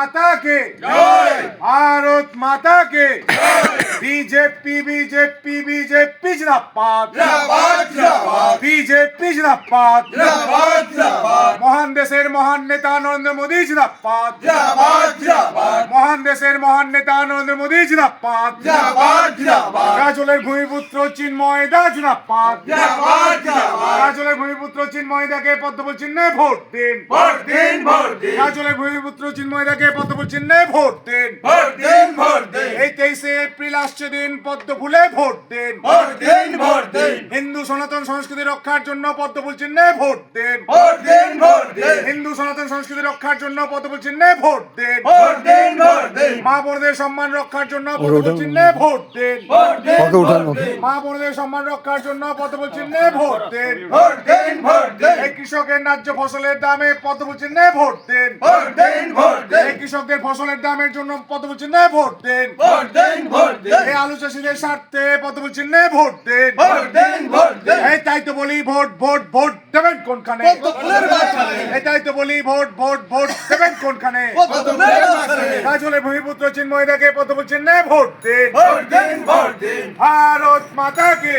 माता के भारत माता के बीजेपी बीजेपी बीजेपी जिंदाबाद बीजेपी जिंदाबाद মহান দেশের মহান নেতা নরেন্দ্র মোদী জিন্দাবাদ মহান দেশের মহান নেতা নরেন্দ্র মোদী জিন্দাবাদ গাজলের ভূমিপুত্র চিন্ময় দা জিন্দাবাদ গাজলের ভূমিপুত্র চিন্ময় দাকে পদ্মফুল চিহ্নে ভোট দিন গাজলের ভূমিপুত্র চিন্ময় দাকে পদ্মফুল চিহ্নে ভোট দিন এই 23 এপ্রিল আসছে দিন পদ্মফুলে ভোট দিন হিন্দু সনাতন সংস্কৃতি রক্ষার জন্য পদ্মফুল চিহ্নে ভোট দিন হিন্দু সনাতন সংস্কৃতি রক্ষার জন্য পদ্মফুল চিহ্নে ভোট দিন মা বোনদের সম্মান রক্ষার জন্য পদ্মফুল চিহ্নে ভোট দিন মা বোনদের সম্মান রক্ষার জন্য পদ্মফুল চিহ্নে ভোট দিন এই কৃষকের ন্যায্য ফসলের দামে পদ্মফুল চিহ্নে ভোট দিন এই কৃষকদের ফসলের দামের জন্য পদ্মফুল চিহ্নে ভোট দিন এই আলু চাষীদের স্বার্থে পদ্মফুল চিহ্নে ভোট দিন এই তাই তো বলি ভোট ভোট ভোট দেবেন কোনখানে এটাই তো বলি ভোট ভোট ভোট দেবেন কোনখানে গাজলের ভূমিপুত্র চিন্ময় দাকে পদ্মফুল চিহ্নে ভোট দিন ভারত মাতা কে